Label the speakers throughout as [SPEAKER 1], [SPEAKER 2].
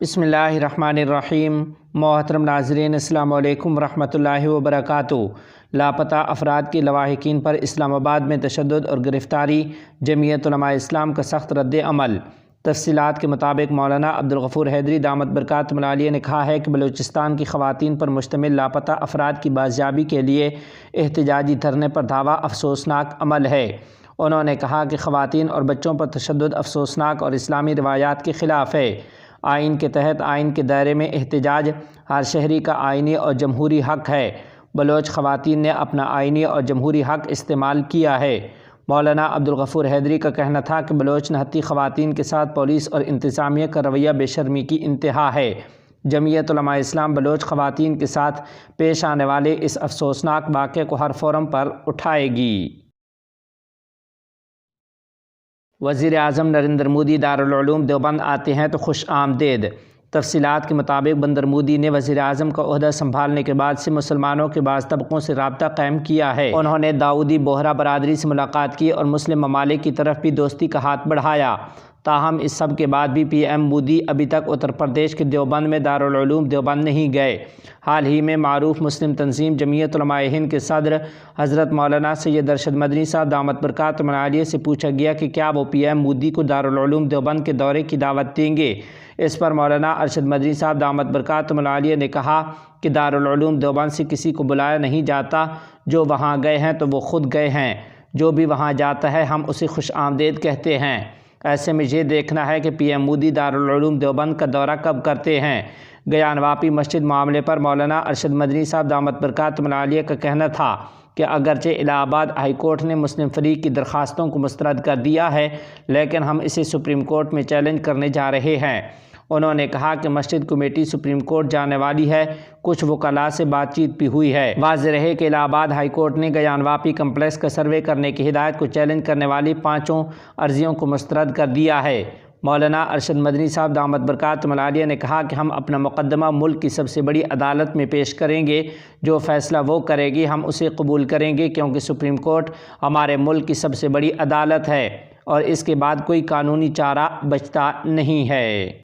[SPEAKER 1] بسم اللہ الرحمن الرحیم۔ محترم ناظرین، السلام علیکم ورحمۃ اللہ وبرکاتہ۔ لاپتہ افراد کی لواحقین پر اسلام آباد میں تشدد اور گرفتاری، جمعیت علماء اسلام کا سخت رد عمل۔ تفصیلات کے مطابق مولانا عبدالغفور حیدری دامت برکاتہم العالیہ نے کہا ہے کہ بلوچستان کی خواتین پر مشتمل لاپتہ افراد کی بازیابی کے لیے احتجاجی دھرنے پر دعویٰ افسوسناک عمل ہے۔ انہوں نے کہا کہ خواتین اور بچوں پر تشدد افسوسناک اور اسلامی روایات کے خلاف ہے۔ آئین کے تحت آئین کے دائرے میں احتجاج ہر شہری کا آئینی اور جمہوری حق ہے۔ بلوچ خواتین نے اپنا آئینی اور جمہوری حق استعمال کیا ہے۔ مولانا عبدالغفور حیدری کا کہنا تھا کہ بلوچ نہتی خواتین کے ساتھ پولیس اور انتظامیہ کا رویہ بے شرمی کی انتہا ہے۔ جمعیت علماء اسلام بلوچ خواتین کے ساتھ پیش آنے والے اس افسوسناک واقعے کو ہر فورم پر اٹھائے گی۔ وزیر اعظم نریندر مودی دارالعلوم دیوبند آتے ہیں تو خوش آمدید۔ تفصیلات کے مطابق بندر مودی نے وزیر اعظم کا عہدہ سنبھالنے کے بعد سے مسلمانوں کے بعض طبقوں سے رابطہ قائم کیا ہے۔ انہوں نے داؤدی بوہرا برادری سے ملاقات کی اور مسلم ممالک کی طرف بھی دوستی کا ہاتھ بڑھایا۔ تاہم اس سب کے بعد بھی پی ایم مودی ابھی تک اتر پردیش کے دیوبند میں دارالعلوم دیوبند نہیں گئے۔ حال ہی میں معروف مسلم تنظیم جمعیت علماء ہند کے صدر حضرت مولانا سید ارشد مدنی صاحب دامت برکاتہم العالیہ سے پوچھا گیا کہ کیا وہ پی ایم مودی کو دارالعلوم دیوبند کے دورے کی دعوت دیں گے۔ اس پر مولانا ارشد مدنی صاحب دامت برکاتہم العالیہ نے کہا کہ دارالعلوم دیوبند سے کسی کو بلایا نہیں جاتا، جو وہاں گئے ہیں تو وہ خود گئے ہیں، جو بھی وہاں جاتا ہے ہم اسے خوش آمدید کہتے ہیں۔ ایسے میں یہ دیکھنا ہے کہ پی ایم مودی دارالعلوم دیوبند کا دورہ کب کرتے ہیں۔ گیان واپی مسجد معاملے پر مولانا ارشد مدنی صاحب دامت برکاتہم العالیہ کا کہنا تھا کہ اگرچہ الہ آباد ہائی کورٹ نے مسلم فریق کی درخواستوں کو مسترد کر دیا ہے، لیکن ہم اسے سپریم کورٹ میں چیلنج کرنے جا رہے ہیں۔ انہوں نے کہا کہ مسجد کمیٹی سپریم کورٹ جانے والی ہے، کچھ وکلاء سے بات چیت بھی ہوئی ہے۔ واضح رہے کہ الہ آباد ہائی کورٹ نے گیان واپی کمپلیکس کا سروے کرنے کی ہدایت کو چیلنج کرنے والی 5 عرضیوں کو مسترد کر دیا ہے۔ مولانا ارشد مدنی صاحب دامت برکاتہم العالیہ نے کہا کہ ہم اپنا مقدمہ ملک کی سب سے بڑی عدالت میں پیش کریں گے، جو فیصلہ وہ کرے گی ہم اسے قبول کریں گے، کیونکہ سپریم کورٹ ہمارے ملک کی سب سے بڑی عدالت ہے اور اس کے بعد کوئی قانونی چارہ بچتا نہیں ہے۔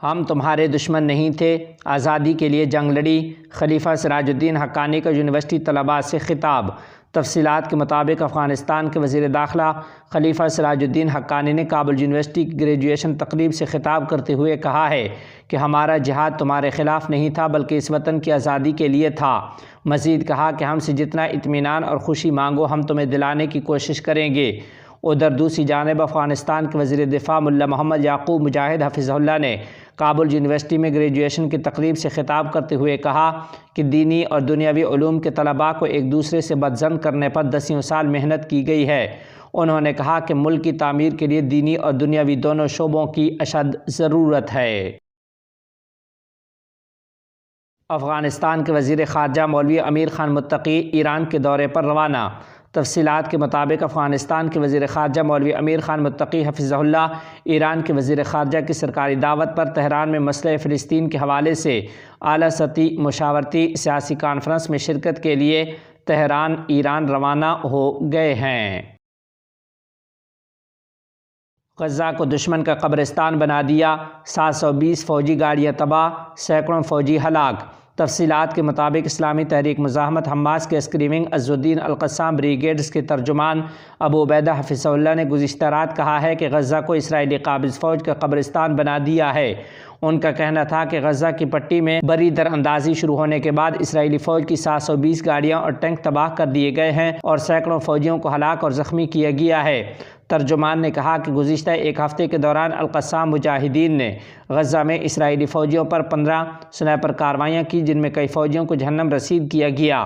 [SPEAKER 1] ہم تمہارے دشمن نہیں تھے، آزادی کے لیے جنگ لڑی۔ خلیفہ سراج الدین حقانی کا یونیورسٹی طلباء سے خطاب۔ تفصیلات کے مطابق افغانستان کے وزیر داخلہ خلیفہ سراج الدین حقانی نے کابل یونیورسٹی کی گریجویشن تقریب سے خطاب کرتے ہوئے کہا ہے کہ ہمارا جہاد تمہارے خلاف نہیں تھا بلکہ اس وطن کی آزادی کے لیے تھا۔ مزید کہا کہ ہم سے جتنا اطمینان اور خوشی مانگو ہم تمہیں دلانے کی کوشش کریں گے۔ ادھر دوسری جانب افغانستان کے وزیر دفاع ملا محمد یعقوب مجاہد حفظہ اللہ نے کابل یونیورسٹی میں گریجویشن کی تقریب سے خطاب کرتے ہوئے کہا کہ دینی اور دنیاوی علوم کے طلباء کو ایک دوسرے سے بدظن کرنے پر 10 سال محنت کی گئی ہے۔ انہوں نے کہا کہ ملک کی تعمیر کے لیے دینی اور دنیاوی دونوں شعبوں کی اشد ضرورت ہے۔ افغانستان کے وزیر خارجہ مولوی امیر خان متقی ایران کے دورے پر روانہ۔ تفصیلات کے مطابق افغانستان کے وزیر خارجہ مولوی امیر خان متقی حفظہ اللہ ایران کے وزیر خارجہ کی سرکاری دعوت پر تہران میں مسئلہ فلسطین کے حوالے سے اعلیٰ سطحی مشاورتی سیاسی کانفرنس میں شرکت کے لیے تہران ایران روانہ ہو گئے ہیں۔ غزہ کو دشمن کا قبرستان بنا دیا، 720 فوجی گاڑیاں تباہ، سینکڑوں فوجی ہلاک۔ تفصیلات کے مطابق اسلامی تحریک مزاحمت حماس کے عسکری ونگ عز الدین القسام بریگیڈز کے ترجمان ابو عبیدہ حفظہ اللہ نے گزشتہ رات کہا ہے کہ غزہ کو اسرائیلی قابض فوج کا قبرستان بنا دیا ہے۔ ان کا کہنا تھا کہ غزہ کی پٹی میں بری در اندازی شروع ہونے کے بعد اسرائیلی فوج کی 720 گاڑیاں اور ٹینک تباہ کر دیے گئے ہیں اور سینکڑوں فوجیوں کو ہلاک اور زخمی کیا گیا ہے۔ ترجمان نے کہا کہ گزشتہ ایک ہفتے کے دوران القسام مجاہدین نے غزہ میں اسرائیلی فوجیوں پر 15 سنائپر کارروائیاں کی، جن میں کئی فوجیوں کو جہنم رسید کیا گیا۔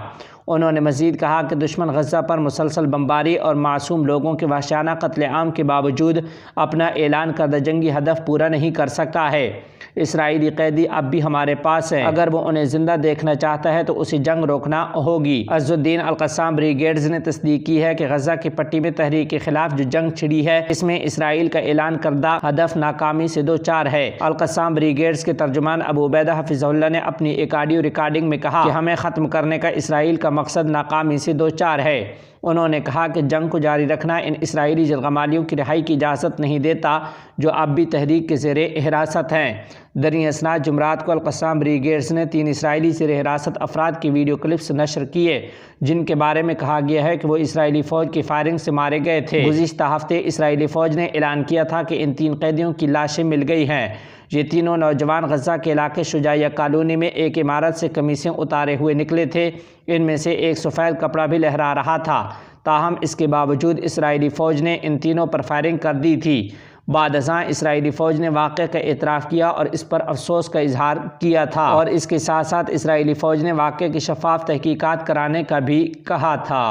[SPEAKER 1] انہوں نے مزید کہا کہ دشمن غزہ پر مسلسل بمباری اور معصوم لوگوں کے وحشیانہ قتل عام کے باوجود اپنا اعلان کردہ جنگی ہدف پورا نہیں کر سکا ہے۔ اسرائیلی قیدی اب بھی ہمارے پاس ہیں، اگر وہ انہیں زندہ دیکھنا چاہتا ہے تو اسے جنگ روکنا ہوگی۔ عز الدین القسام بریگیڈز نے تصدیق کی ہے کہ غزہ کی پٹی میں تحریک کے خلاف جو جنگ چھڑی ہے اس میں اسرائیل کا اعلان کردہ ہدف ناکامی سے دوچار ہے۔ القسام بریگیڈز کے ترجمان ابو عبیدہ حفظہ اللہ نے اپنی ایک آڈیو ریکارڈنگ میں کہا کہ ہمیں ختم کرنے کا اسرائیل کا مقصد ناکامی سے دوچار ہے۔ انہوں نے کہا کہ جنگ کو جاری رکھنا ان اسرائیلی جرگمالیوں کی رہائی کی اجازت نہیں دیتا جو اب بھی تحریک کے زیر حراست ہیں۔ دریں اثنا جمعرات کو القصام بریگیڈز نے 3 اسرائیلی زیر حراست افراد کی ویڈیو کلپس نشر کیے جن کے بارے میں کہا گیا ہے کہ وہ اسرائیلی فوج کی فائرنگ سے مارے گئے تھے۔ گزشتہ ہفتے اسرائیلی فوج نے اعلان کیا تھا کہ ان 3 قیدیوں کی لاشیں مل گئی ہیں۔ یہ تینوں نوجوان غزہ کے علاقے شجاعیہ کالونی میں ایک عمارت سے قمیصیں اتارے ہوئے نکلے تھے۔ ان میں سے ایک سفید کپڑا بھی لہرا رہا تھا، تاہم اس کے باوجود اسرائیلی فوج نے ان تینوں پر فائرنگ کر دی تھی۔ بعد ازاں اسرائیلی فوج نے واقعے کا اعتراف کیا اور اس پر افسوس کا اظہار کیا تھا، اور اس کے ساتھ ساتھ اسرائیلی فوج نے واقعے کی شفاف تحقیقات کرانے کا بھی کہا تھا۔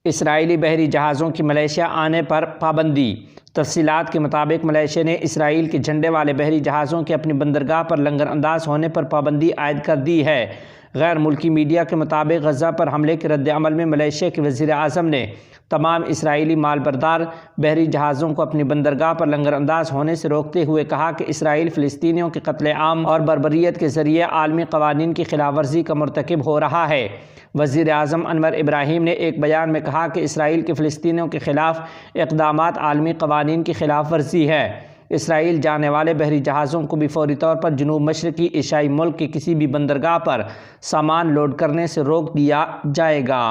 [SPEAKER 1] اسرائیلی بحری جہازوں کی ملیشیا آنے پر پابندی۔ تفصیلات کے مطابق ملیشیا نے اسرائیل کے جھنڈے والے بحری جہازوں کے اپنی بندرگاہ پر لنگر انداز ہونے پر پابندی عائد کر دی ہے۔ غیر ملکی میڈیا کے مطابق غزہ پر حملے کے رد عمل میں ملیشیا کے وزیر اعظم نے تمام اسرائیلی مال بردار بحری جہازوں کو اپنی بندرگاہ پر لنگر انداز ہونے سے روکتے ہوئے کہا کہ اسرائیل فلسطینیوں کے قتل عام اور بربریت کے ذریعے عالمی قوانین کی خلاف ورزی کا مرتکب ہو رہا ہے۔ وزیر اعظم انور ابراہیم نے ایک بیان میں کہا کہ اسرائیل کے فلسطینیوں کے خلاف اقدامات عالمی قوانین کی خلاف ورزی ہے۔ اسرائیل جانے والے بحری جہازوں کو بھی فوری طور پر جنوب مشرقی ایشیائی ملک کے کسی بھی بندرگاہ پر سامان لوڈ کرنے سے روک دیا جائے گا۔